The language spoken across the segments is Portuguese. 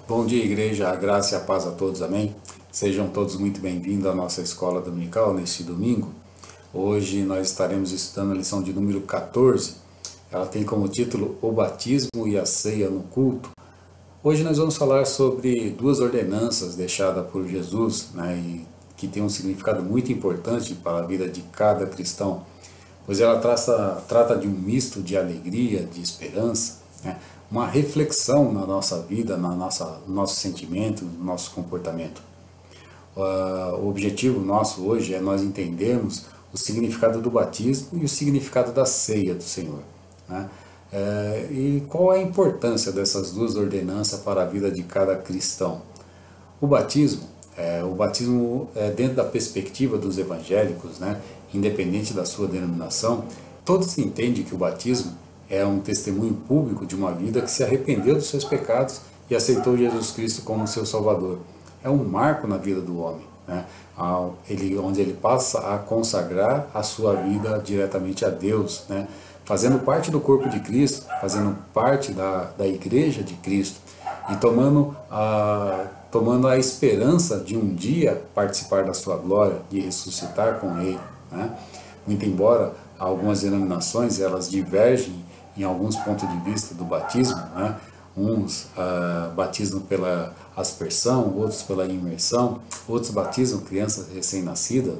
Bom dia, igreja, a graça e a paz a todos, amém? Sejam todos muito bem-vindos à nossa escola dominical neste domingo. Hoje nós estaremos estudando a lição de número 14. Ela tem como título O Batismo e a Ceia no Culto. Hoje nós vamos falar sobre duas ordenanças deixadas por Jesus, e que tem um significado muito importante para a vida de cada cristão, pois ela trata de um misto de alegria, de esperança, uma reflexão na nossa vida, no nosso sentimento, no nosso comportamento. O objetivo nosso hoje é nós entendermos o significado do batismo e o significado da ceia do Senhor. E qual é a importância dessas duas ordenanças para a vida de cada cristão? O batismo é dentro da perspectiva dos evangélicos, independente da sua denominação, todos entendem que o batismo é um testemunho público de uma vida que se arrependeu dos seus pecados e aceitou Jesus Cristo como seu Salvador. É um marco na vida do homem, onde ele passa a consagrar a sua vida diretamente a Deus, fazendo parte do corpo de Cristo, fazendo parte da igreja de Cristo e tomando a esperança de um dia participar da sua glória, de ressuscitar com Ele. Muito embora algumas denominações elas divergem em alguns pontos de vista do batismo, uns batizam pela aspersão, outros pela imersão, outros batizam crianças recém-nascidas,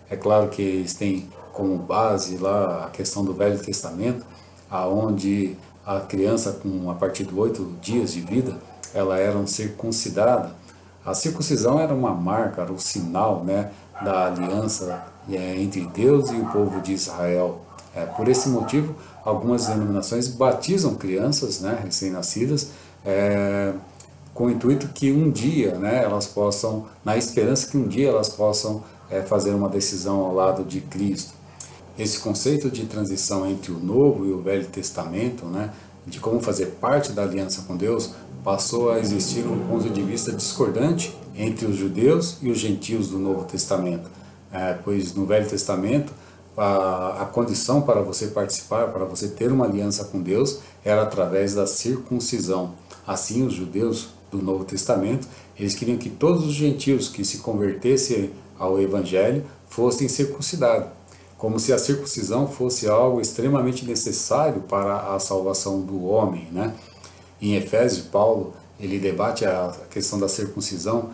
É claro que eles têm como base lá a questão do Velho Testamento, aonde a criança a partir de 8 dias de vida, ela era circuncidada. A circuncisão era uma marca, era um sinal, da aliança entre Deus e o povo de Israel. Por esse motivo, algumas denominações batizam crianças, recém-nascidas, com o intuito que um dia, elas possam, na esperança que um dia elas possam fazer uma decisão ao lado de Cristo. Esse conceito de transição entre o Novo e o Velho Testamento, de como fazer parte da aliança com Deus, passou a existir um ponto de vista discordante entre os judeus e os gentios do Novo Testamento, pois no Velho Testamento a condição para você participar, para você ter uma aliança com Deus, era através da circuncisão. Assim, os judeus do Novo Testamento, eles queriam que todos os gentios que se convertessem ao Evangelho fossem circuncidados, como se a circuncisão fosse algo extremamente necessário para a salvação do homem, Em Efésios, Paulo, ele debate a questão da circuncisão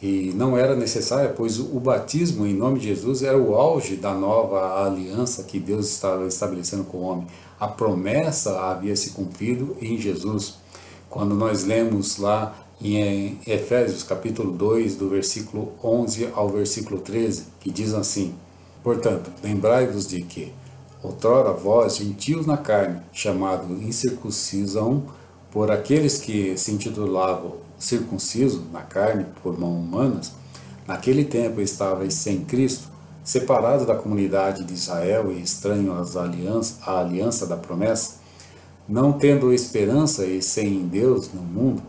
e não era necessária, pois o batismo em nome de Jesus era o auge da nova aliança que Deus estava estabelecendo com o homem. A promessa havia se cumprido em Jesus. Quando nós lemos lá em Efésios capítulo 2, do versículo 11 ao versículo 13, que diz assim: Portanto, lembrai-vos de que, outrora vós, gentios na carne, chamado incircuncisão, por aqueles que se intitulavam circunciso na carne por mãos humanas, naquele tempo estavais sem Cristo, separados da comunidade de Israel e estranhos à aliança da promessa, não tendo esperança e sem Deus no mundo,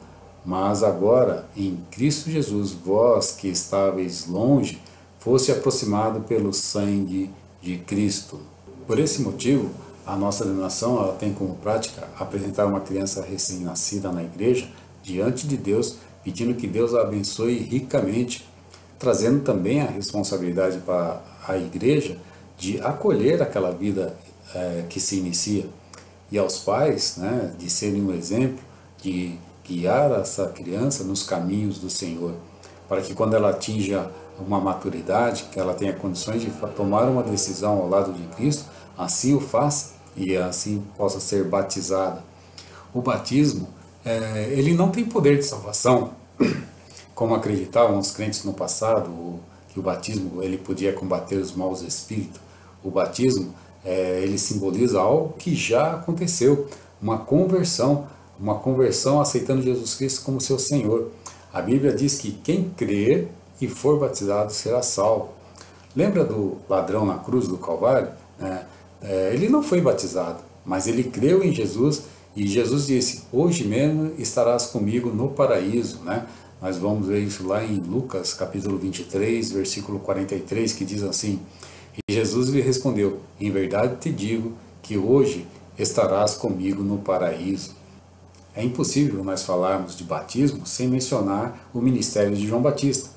mas agora, em Cristo Jesus, vós que estáveis longe, fosse aproximado pelo sangue de Cristo. Por esse motivo, a nossa denominação ela tem como prática apresentar uma criança recém-nascida na igreja diante de Deus, pedindo que Deus a abençoe ricamente, trazendo também a responsabilidade para a igreja de acolher aquela vida que se inicia. E aos pais, de serem um exemplo, de guiar essa criança nos caminhos do Senhor, para que quando ela atinja uma maturidade, que ela tenha condições de tomar uma decisão ao lado de Cristo, assim o faça e assim possa ser batizada. O batismo, ele não tem poder de salvação, como acreditavam os crentes no passado, que o batismo ele podia combater os maus espíritos. O batismo, ele simboliza algo que já aconteceu, uma conversão aceitando Jesus Cristo como seu Senhor. A Bíblia diz que quem crer e for batizado será salvo. Lembra do ladrão na cruz do Calvário? Ele não foi batizado, mas ele creu em Jesus e Jesus disse: hoje mesmo estarás comigo no paraíso. Nós vamos ver isso lá em Lucas capítulo 23, versículo 43, que diz assim: e Jesus lhe respondeu: em verdade te digo que hoje estarás comigo no paraíso. É impossível nós falarmos de batismo sem mencionar o ministério de João Batista.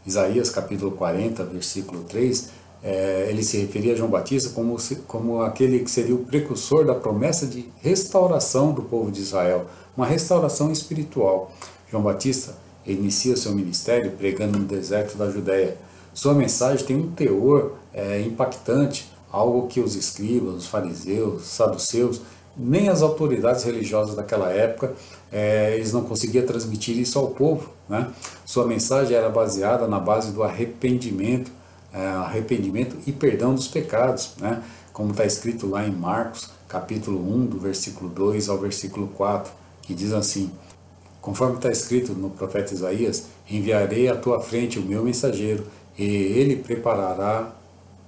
Isaías capítulo 40, versículo 3, ele se referia a João Batista como aquele que seria o precursor da promessa de restauração do povo de Israel, uma restauração espiritual. João Batista inicia seu ministério pregando no deserto da Judéia. Sua mensagem tem um teor impactante, algo que os escribas, os fariseus, os saduceus, nem as autoridades religiosas daquela época, eles não conseguiam transmitir isso ao povo, né? Sua mensagem era baseada na base do arrependimento e perdão dos pecados, né? Como está escrito lá em Marcos, capítulo 1, do versículo 2 ao versículo 4, que diz assim: conforme está escrito no profeta Isaías, enviarei à tua frente o meu mensageiro, e ele preparará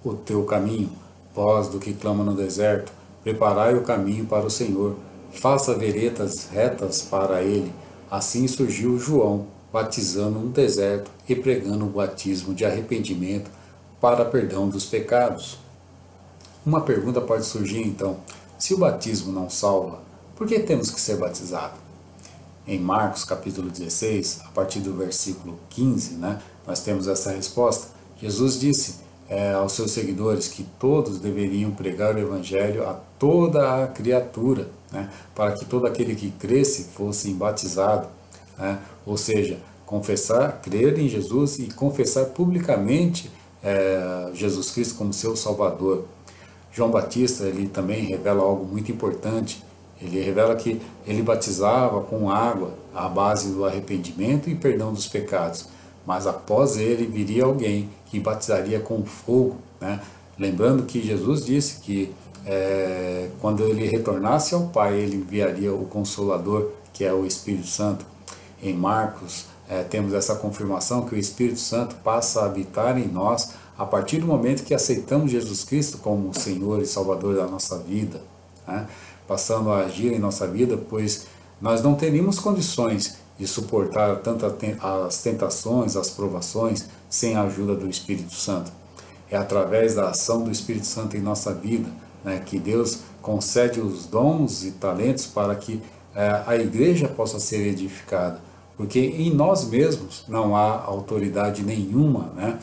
o teu caminho. Vós do que clama no deserto, preparai o caminho para o Senhor, faça veredas retas para ele. Assim surgiu João, batizando no deserto e pregando o batismo de arrependimento para perdão dos pecados. Uma pergunta pode surgir então: se o batismo não salva, por que temos que ser batizados? Em Marcos capítulo 16, a partir do versículo 15, nós temos essa resposta. Jesus disse aos seus seguidores que todos deveriam pregar o Evangelho a toda a criatura, para que todo aquele que cresce fosse batizado, ou seja, crer em Jesus e confessar publicamente Jesus Cristo como seu Salvador. João Batista, ele também revela algo muito importante. Ele revela que ele batizava com água à base do arrependimento e perdão dos pecados, mas após ele viria alguém que batizaria com fogo, Lembrando que Jesus disse que quando ele retornasse ao Pai, ele enviaria o Consolador, que é o Espírito Santo. Em Marcos, temos essa confirmação que o Espírito Santo passa a habitar em nós a partir do momento que aceitamos Jesus Cristo como o Senhor e Salvador da nossa vida, passando a agir em nossa vida, pois nós não teríamos condições de suportar tanto as tentações, as provações, sem a ajuda do Espírito Santo. É através da ação do Espírito Santo em nossa vida, que Deus concede os dons e talentos para que a igreja possa ser edificada, porque em nós mesmos não há autoridade nenhuma,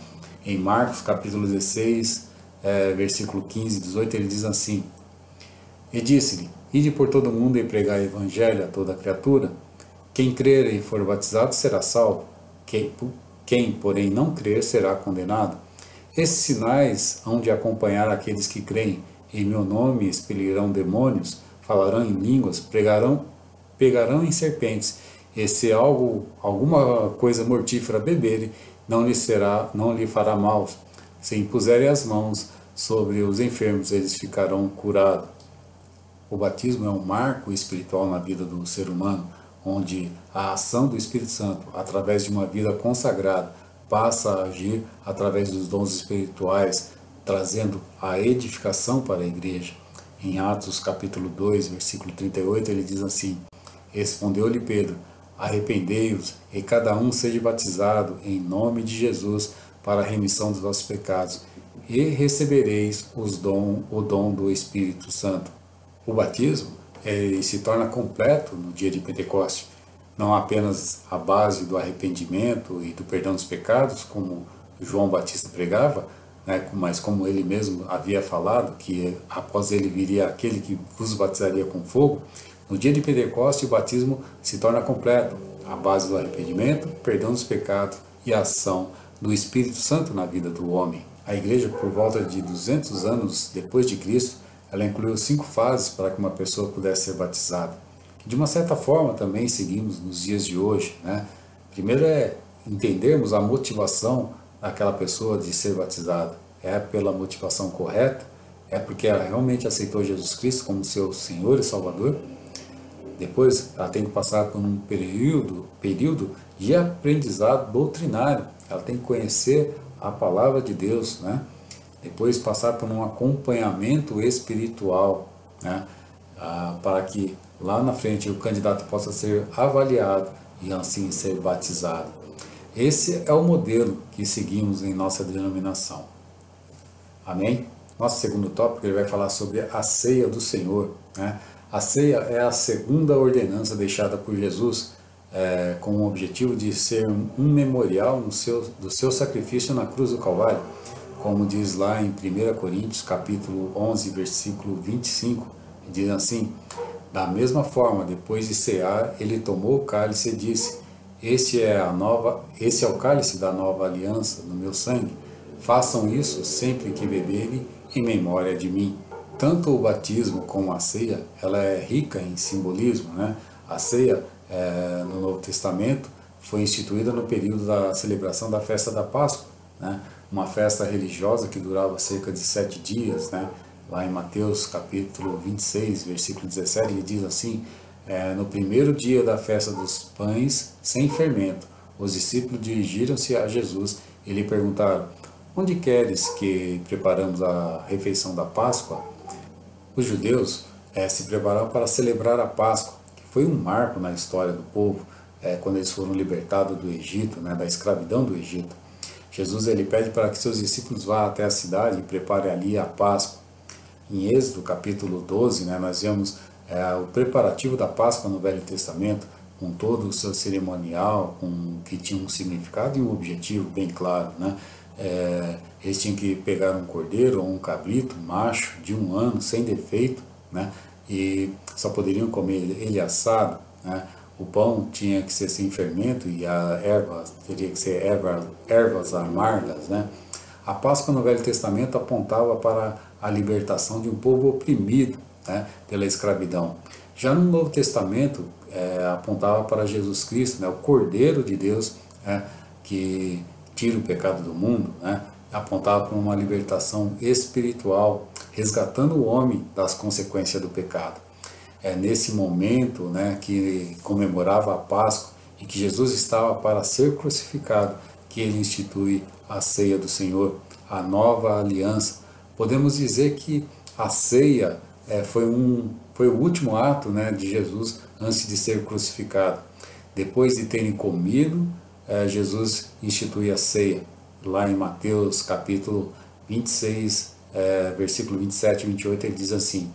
Em Marcos capítulo 16, versículo 15 e 18, ele diz assim: e disse-lhe: ide por todo o mundo e pregai o evangelho a toda criatura. Quem crer e for batizado será salvo. Quem, porém, não crer será condenado. Esses sinais hão de acompanhar aqueles que creem. Em meu nome expelirão demônios, falarão em línguas, pegarão em serpentes. E se alguma coisa mortífera beberem, não lhe fará mal. Se impuserem as mãos sobre os enfermos, eles ficarão curados. O batismo é um marco espiritual na vida do ser humano, onde a ação do Espírito Santo, através de uma vida consagrada, passa a agir através dos dons espirituais, trazendo a edificação para a igreja. Em Atos capítulo 2, versículo 38, ele diz assim: respondeu-lhe Pedro: arrependei-vos e cada um seja batizado em nome de Jesus para a remissão dos vossos pecados, e recebereis o dom do Espírito Santo. O batismo se torna completo no dia de Pentecostes, não apenas a base do arrependimento e do perdão dos pecados, como João Batista pregava, mas como ele mesmo havia falado, que após ele viria aquele que vos batizaria com fogo. No dia de Pentecostes, o batismo se torna completo, a base do arrependimento, perdão dos pecados e a ação do Espírito Santo na vida do homem. A igreja, por volta de 200 anos depois de Cristo, ela incluiu 5 fases para que uma pessoa pudesse ser batizada, que de uma certa forma também seguimos nos dias de hoje. Primeiro é entendermos a motivação daquela pessoa de ser batizada. É pela motivação correta? É porque ela realmente aceitou Jesus Cristo como seu Senhor e Salvador? Depois ela tem que passar por um período de aprendizado doutrinário. Ela tem que conhecer a palavra de Deus, Depois passar por um acompanhamento espiritual, para que lá na frente o candidato possa ser avaliado e assim ser batizado. Esse é o modelo que seguimos em nossa denominação. Amém? Nosso segundo tópico, ele vai falar sobre a ceia do Senhor. A ceia é a segunda ordenança deixada por Jesus com o objetivo de ser um memorial do seu sacrifício na cruz do Calvário, como diz lá em 1 Coríntios capítulo 11, versículo 25, diz assim: da mesma forma, depois de cear, ele tomou o cálice e disse: Este é o cálice da nova aliança no meu sangue. Façam isso sempre que beberem em memória de mim. Tanto o batismo como a ceia, ela é rica em simbolismo, né? A ceia no Novo Testamento foi instituída no período da celebração da festa da Páscoa, né? Uma festa religiosa que durava cerca de 7 dias, né? Lá em Mateus capítulo 26, versículo 17, ele diz assim: no primeiro dia da festa dos pães sem fermento, os discípulos dirigiram-se a Jesus e lhe perguntaram: onde queres que preparamos a refeição da Páscoa? Os judeus se prepararam para celebrar a Páscoa, que foi um marco na história do povo, quando eles foram libertados do Egito, né, da escravidão do Egito. Jesus ele pede para que seus discípulos vá até a cidade e preparem ali a Páscoa. Em Êxodo capítulo 12, né, nós vemos o preparativo da Páscoa no Velho Testamento, com todo o seu cerimonial, que tinha um significado e um objetivo bem claro, né? Eles tinham que pegar um cordeiro ou um cabrito, macho, de 1 ano, sem defeito, né? E só poderiam comer ele assado, né? O pão tinha que ser sem fermento e a erva teria que ser ervas amargas, né? A Páscoa no Velho Testamento apontava para a libertação de um povo oprimido, né, pela escravidão. Já no Novo Testamento apontava para Jesus Cristo, né, o Cordeiro de Deus, que tira o pecado do mundo, né, apontava para uma libertação espiritual, resgatando o homem das consequências do pecado. É nesse momento, né, que comemorava a Páscoa e que Jesus estava para ser crucificado, que ele institui a ceia do Senhor, a nova aliança. Podemos dizer que a ceia foi o último ato, né, de Jesus antes de ser crucificado. Depois de terem comido, Jesus institui a ceia. Lá em Mateus capítulo 26, versículo 27 e 28, ele diz assim: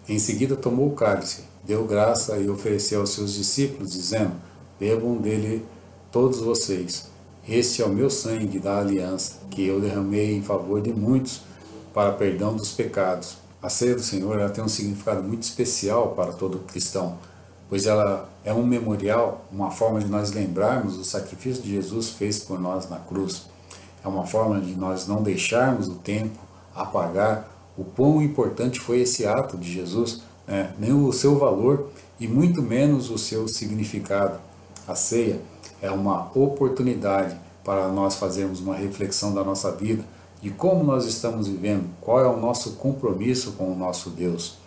em seguida tomou o cálice, deu graça e ofereceu aos seus discípulos, dizendo: bebam dele todos vocês. Este é o meu sangue da aliança, que eu derramei em favor de muitos, para perdão dos pecados. A ceia do Senhor ela tem um significado muito especial para todo cristão, pois ela é um memorial, uma forma de nós lembrarmos o sacrifício de Jesus fez por nós na cruz. É uma forma de nós não deixarmos o tempo apagar o quão importante foi esse ato de Jesus, né? Nem o seu valor e muito menos o seu significado. A ceia é uma oportunidade para nós fazermos uma reflexão da nossa vida, de como nós estamos vivendo, qual é o nosso compromisso com o nosso Deus.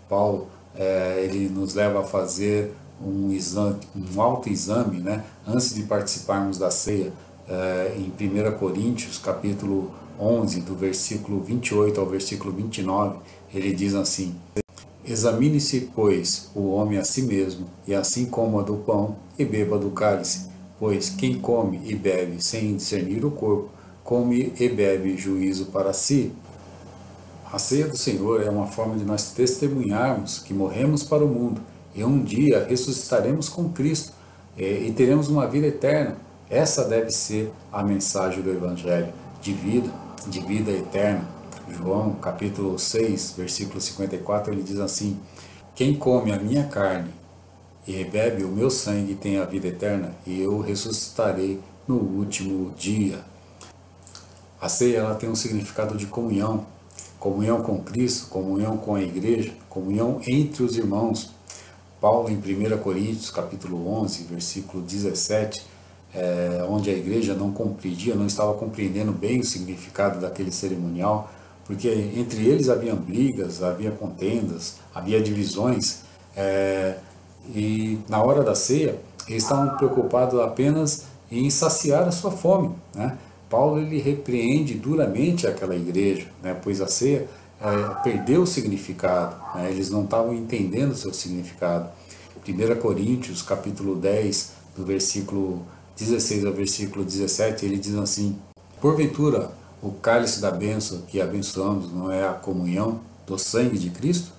Paulo ele nos leva a fazer um autoexame, né, antes de participarmos da ceia. Em 1 Coríntios capítulo 11, do versículo 28 ao versículo 29, ele diz assim: examine-se, pois, o homem a si mesmo, e assim coma do pão e beba do cálice, pois quem come e bebe sem discernir o corpo, come e bebe juízo para si. A ceia do Senhor é uma forma de nós testemunharmos que morremos para o mundo e um dia ressuscitaremos com Cristo e teremos uma vida eterna. Essa deve ser a mensagem do Evangelho de vida eterna. João capítulo 6, versículo 54, ele diz assim: quem come a minha carne e bebe o meu sangue tem a vida eterna, e eu ressuscitarei no último dia. A ceia ela tem um significado de comunhão, comunhão com Cristo, comunhão com a igreja, comunhão entre os irmãos. Paulo em 1 Coríntios capítulo 11, versículo 17, onde a igreja não estava compreendendo bem o significado daquele cerimonial, porque entre eles havia brigas, havia contendas, havia divisões, e na hora da ceia eles estavam preocupados apenas em saciar a sua fome, né? Paulo ele repreende duramente aquela igreja, né? Pois a ceia perdeu o significado, né? Eles não estavam entendendo o seu significado. 1 Coríntios capítulo 10, do versículo 16 ao versículo 17, ele diz assim: porventura o cálice da bênção que abençoamos não é a comunhão do sangue de Cristo?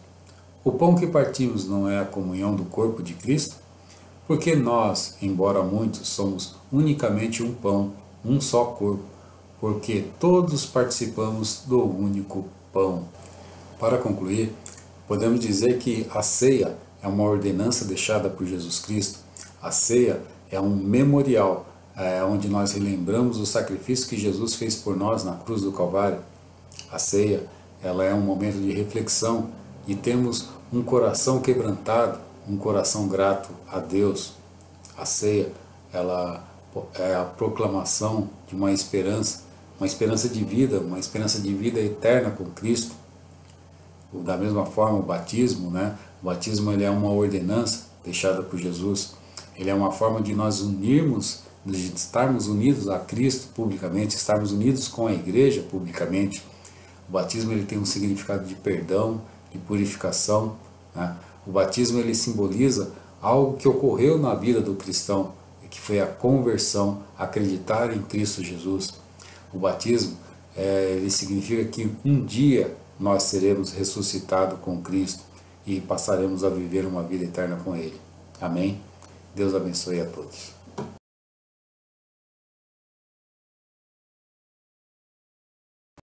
O pão que partimos não é a comunhão do corpo de Cristo? Porque nós, embora muitos, somos unicamente um pão, um só corpo, porque todos participamos do único pão. Para concluir, podemos dizer que a ceia é uma ordenança deixada por Jesus Cristo. A ceia é um memorial, onde nós relembramos o sacrifício que Jesus fez por nós na cruz do Calvário. A ceia, ela é um momento de reflexão e temos um coração quebrantado, um coração grato a Deus. A ceia, ela é a proclamação de uma esperança de vida, uma esperança de vida eterna com Cristo. Da mesma forma, o batismo, O batismo ele é uma ordenança deixada por Jesus. Ele é uma forma de nós unirmos, de estarmos unidos a Cristo publicamente, estarmos unidos com a igreja publicamente. O batismo ele tem um significado de perdão, de purificação. O batismo ele simboliza algo que ocorreu na vida do cristão, que foi a conversão, acreditar em Cristo Jesus. O batismo ele significa que um dia nós seremos ressuscitados com Cristo e passaremos a viver uma vida eterna com Ele. Amém? Deus abençoe a todos.